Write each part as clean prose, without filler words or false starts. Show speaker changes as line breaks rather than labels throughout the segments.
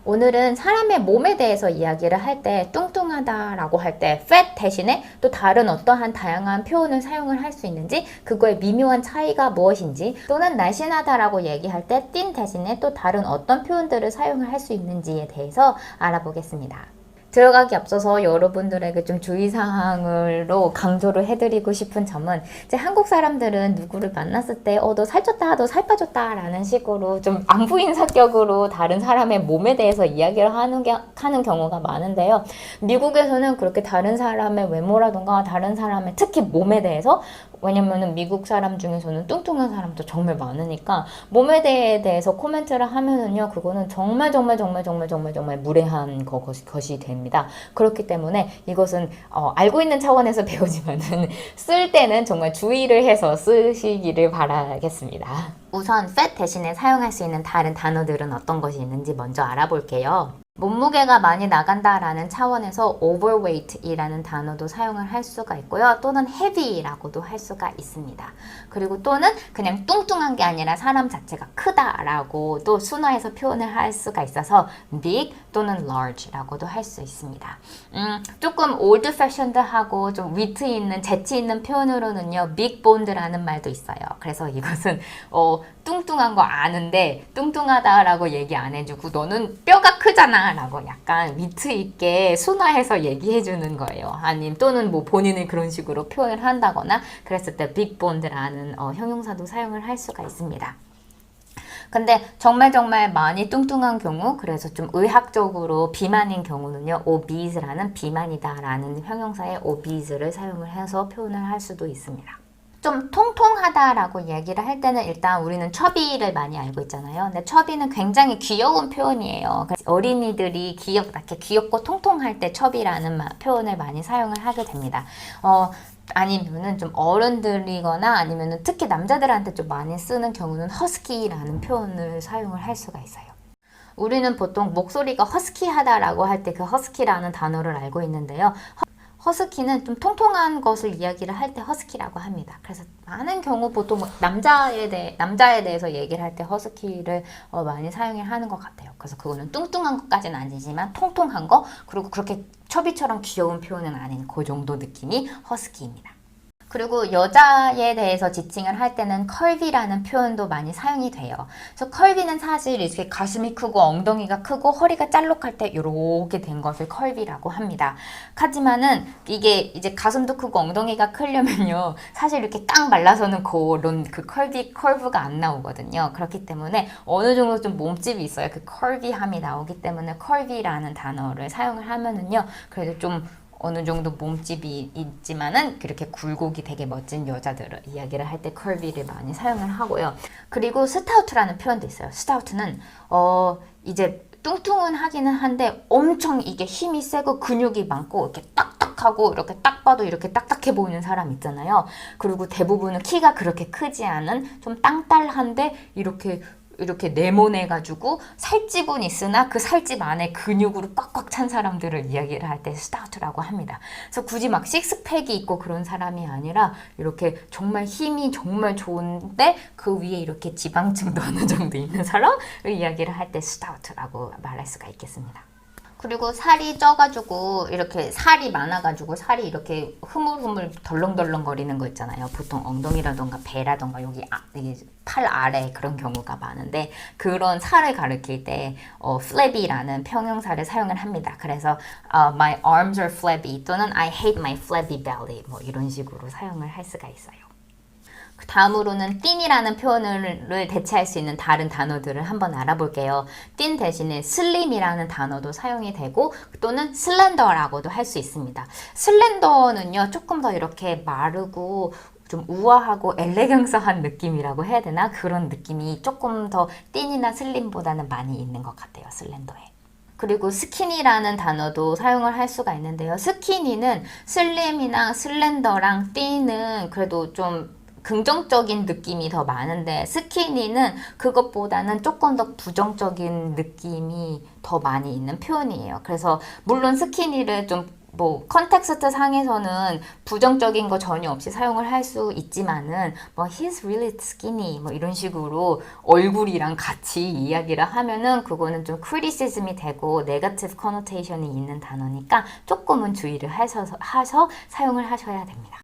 오늘은 사람의 몸에 대해서 이야기를 할 때 뚱뚱하다라고 할 때 fat 대신에 또 다른 어떠한 다양한 표현을 사용을 할 수 있는지, 그거의 미묘한 차이가 무엇인지, 또는 날씬하다라고 얘기할 때 thin 대신에 또 다른 어떤 표현들을 사용을 할 수 있는지에 대해서 알아보겠습니다. 들어가기 앞서서 여러분들에게 좀 주의사항으로 강조를 해드리고 싶은 점은, 이제 한국 사람들은 누구를 만났을 때 너 살쪘다, 너 살 빠졌다 라는 식으로 좀 안부인사격으로 다른 사람의 몸에 대해서 이야기를 하는 경우가 많은데요. 미국에서는 그렇게 다른 사람의 외모라던가 다른 사람의 특히 몸에 대해서, 왜냐면은 미국 사람 중에서는 뚱뚱한 사람도 정말 많으니까 몸에 대해서 코멘트를 하면은요, 그거는 정말 무례한 것이 됩니다. 그렇기 때문에 이것은 알고 있는 차원에서 배우지만은 쓸 때는 정말 주의를 해서 쓰시기를 바라겠습니다. 우선 fat 대신에 사용할 수 있는 다른 단어들은 어떤 것이 있는지 먼저 알아볼게요. 몸무게가 많이 나간다라는 차원에서 overweight이라는 단어도 사용을 할 수가 있고요. 또는 heavy라고도 할 수가 있습니다. 그리고 또는 그냥 뚱뚱한 게 아니라 사람 자체가 크다라고 또 순화해서 표현을 할 수가 있어서 big 또는 large라고도 할 수 있습니다. 조금 old fashioned하고 좀 위트 있는 재치 있는 표현으로는요, big boned라는 말도 있어요. 그래서 이것은 뚱뚱한 거 아는데 뚱뚱하다라고 얘기 안 해주고 너는 뼈가 크잖아 라고 약간 위트 있게 순화해서 얘기해 주는 거예요. 아님 또는 뭐 본인이 그런 식으로 표현을 한다거나 그랬을 때 big boned라는 형용사도 사용을 할 수가 있습니다. 근데 정말 많이 뚱뚱한 경우, 그래서 좀 의학적으로 비만인 경우는요, obese라는 비만이다라는 형용사의 obese를 사용을 해서 표현을 할 수도 있습니다. 좀 통통하다라고 얘기를 할 때는 일단 우리는 chubby를 많이 알고 있잖아요. 근데 chubby는 굉장히 귀여운 표현이에요. 어린이들이 이렇게 귀엽고 통통할 때 chubby라는 표현을 많이 사용을 하게 됩니다. 아니면은 좀 어른들이거나 아니면은 특히 남자들한테 좀 많이 쓰는 경우는 허스키라는 표현을 사용을 할 수가 있어요. 우리는 보통 목소리가 허스키하다라고 할 때 그 허스키라는 단어를 알고 있는데요. 허스키는 좀 통통한 것을 이야기를 할 때 허스키라고 합니다. 그래서 많은 경우 보통 남자에 대해서 얘기를 할 때 허스키를 많이 사용을 하는 것 같아요. 그래서 그거는 뚱뚱한 것까지는 아니지만 통통한 거, 그리고 그렇게 처비처럼 귀여운 표현은 아닌 그 정도 느낌이 허스키입니다. 그리고 여자에 대해서 지칭을 할 때는 curvy라는 표현도 많이 사용이 돼요. 그래서 curvy는 사실 이렇게 가슴이 크고 엉덩이가 크고 허리가 짤록할 때 이렇게 된 것을 curvy라고 합니다. 하지만은 이게 이제 가슴도 크고 엉덩이가 크려면요, 사실 이렇게 깡 말라서는 그런 그 curve가 안 나오거든요. 그렇기 때문에 어느 정도 좀 몸집이 있어요. 그 curvy함이 나오기 때문에 curvy라는 단어를 사용을 하면은요, 그래도 좀 어느 정도 몸집이 있지만은 그렇게 굴곡이 되게 멋진 여자들을 이야기를 할 때 curvy를 많이 사용을 하고요. 그리고 스타우트라는 표현도 있어요. 스타우트는 이제 뚱뚱은 하기는 한데 엄청 이게 힘이 세고 근육이 많고 이렇게 딱딱하고 이렇게 딱 봐도 이렇게 딱딱해 보이는 사람 있잖아요. 그리고 대부분은 키가 그렇게 크지 않은 좀 땅딸한데 이렇게 네모내가지고 살집은 있으나 그 살집 안에 근육으로 꽉꽉 찬 사람들을 이야기를 할 때 스타우트라고 합니다. 그래서 굳이 막 식스팩이 있고 그런 사람이 아니라 이렇게 정말 힘이 정말 좋은데 그 위에 이렇게 지방층도 어느 정도 있는 사람을 이야기를 할 때 스타우트라고 말할 수가 있겠습니다. 그리고 살이 쪄가지고 이렇게 살이 많아가지고 살이 이렇게 흐물흐물 덜렁덜렁 거리는 거 있잖아요. 보통 엉덩이라던가 배라던가 여기 팔 아래 그런 경우가 많은데, 그런 살을 가리킬 때 flabby라는 평형사를 사용을 합니다. 그래서 my arms are flabby 또는 I hate my flabby belly 뭐 이런 식으로 사용을 할 수가 있어요. 다음으로는 thin이라는 표현을 대체할 수 있는 다른 단어들을 한번 알아볼게요. thin 대신에 slim이라는 단어도 사용이 되고 또는 slender라고도 할 수 있습니다. slender는요, 조금 더 이렇게 마르고 좀 우아하고 엘레강스한 느낌이라고 해야 되나? 그런 느낌이 조금 더 thin이나 slim보다는 많이 있는 것 같아요, 슬렌더에. 그리고 스키니라는 단어도 사용을 할 수가 있는데요. 스키니는 슬림이나 슬렌더랑 thin은 그래도 좀 긍정적인 느낌이 더 많은데, 스키니는 그것보다는 조금 더 부정적인 느낌이 더 많이 있는 표현이에요. 그래서 물론 스키니를 좀 뭐 컨텍스트 상에서는 부정적인 거 전혀 없이 사용을 할 수 있지만은 뭐 he's really skinny 뭐 이런 식으로 얼굴이랑 같이 이야기를 하면은 그거는 좀 criticism이 되고 negative connotation이 있는 단어니까 조금은 주의를 하셔서 사용을 하셔야 됩니다.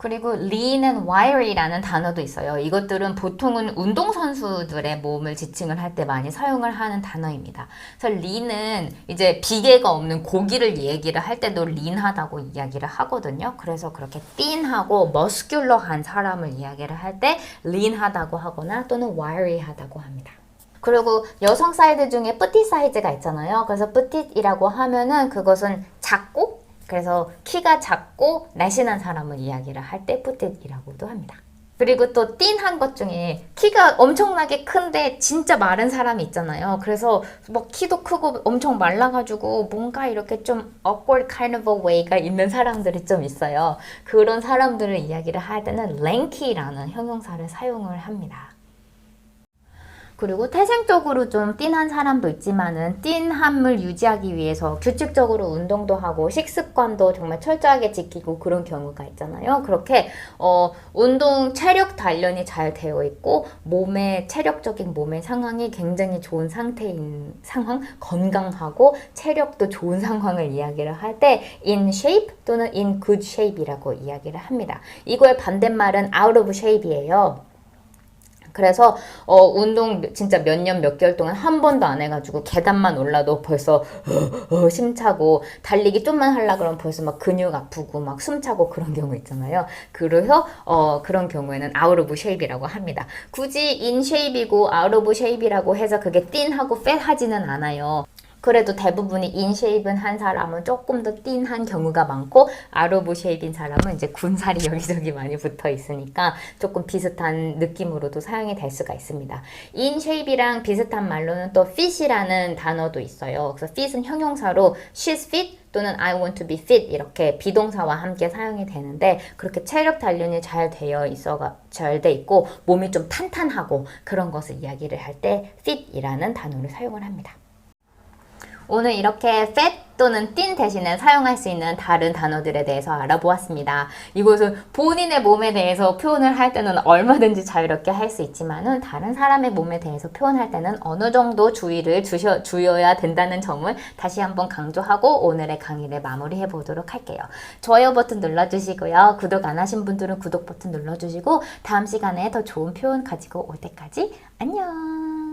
그리고 lean and wiry라는 단어도 있어요. 이것들은 보통은 운동선수들의 몸을 지칭을 할 때 많이 사용을 하는 단어입니다. 그래서 lean은 이제 비계가 없는 고기를 얘기를 할 때도 lean하다고 이야기를 하거든요. 그래서 그렇게 thin하고 muscular한 사람을 이야기를 할 때 lean하다고 하거나 또는 wiry하다고 합니다. 그리고 여성 사이즈 중에 뿌티 사이즈가 있잖아요. 그래서 뿌티이라고 하면은 그것은 작고 그래서 키가 작고 날씬한 사람을 이야기를 할 때 뿌티이라고도 합니다. 그리고 또 띵한 것 중에 키가 엄청나게 큰데 진짜 마른 사람이 있잖아요. 그래서 뭐 키도 크고 엄청 말라가지고 뭔가 이렇게 좀 awkward kind of a way가 있는 사람들이 좀 있어요. 그런 사람들을 이야기를 할 때는 lanky라는 형용사를 사용을 합니다. 그리고 태생적으로 좀 띵한 사람도 있지만은 띵함을 유지하기 위해서 규칙적으로 운동도 하고 식습관도 정말 철저하게 지키고 그런 경우가 있잖아요. 그렇게 운동 체력 단련이 잘 되어 있고 체력적인 몸의 상황이 굉장히 좋은 상태인 상황, 건강하고 체력도 좋은 상황을 이야기를 할 때 in shape 또는 in good shape이라고 이야기를 합니다. 이거의 반대말은 out of shape이에요. 그래서 운동 진짜 몇 년 몇 개월 동안 한 번도 안 해가지고 계단만 올라도 벌써 심차고 달리기 좀만 하려 그러면 벌써 막 근육 아프고 막 숨차고 그런 경우 있잖아요. 그래서 그런 경우에는 out of shape이라고 합니다. 굳이 in shape이고 out of shape이라고 해서 그게 thin하고 fat하지는 않아요. 그래도 대부분이 인쉐입은 한 사람은 조금 더 띵한 경우가 많고 out of shape인 사람은 이제 군살이 여기저기 많이 붙어 있으니까 조금 비슷한 느낌으로도 사용이 될 수가 있습니다. in shape이랑 비슷한 말로는 또 fit이라는 단어도 있어요. 그래서 fit은 형용사로 she's fit 또는 I want to be fit 이렇게 비동사와 함께 사용이 되는데 그렇게 체력 단련이 잘 돼 있고 몸이 좀 탄탄하고 그런 것을 이야기를 할 때 fit이라는 단어를 사용을 합니다. 오늘 이렇게 fat 또는 thin 대신에 사용할 수 있는 다른 단어들에 대해서 알아보았습니다. 이것은 본인의 몸에 대해서 표현을 할 때는 얼마든지 자유롭게 할 수 있지만은 다른 사람의 몸에 대해서 표현할 때는 어느 정도 주의를 주어야 된다는 점을 다시 한번 강조하고 오늘의 강의를 마무리해 보도록 할게요. 좋아요 버튼 눌러주시고요. 구독 안 하신 분들은 구독 버튼 눌러주시고 다음 시간에 더 좋은 표현 가지고 올 때까지 안녕!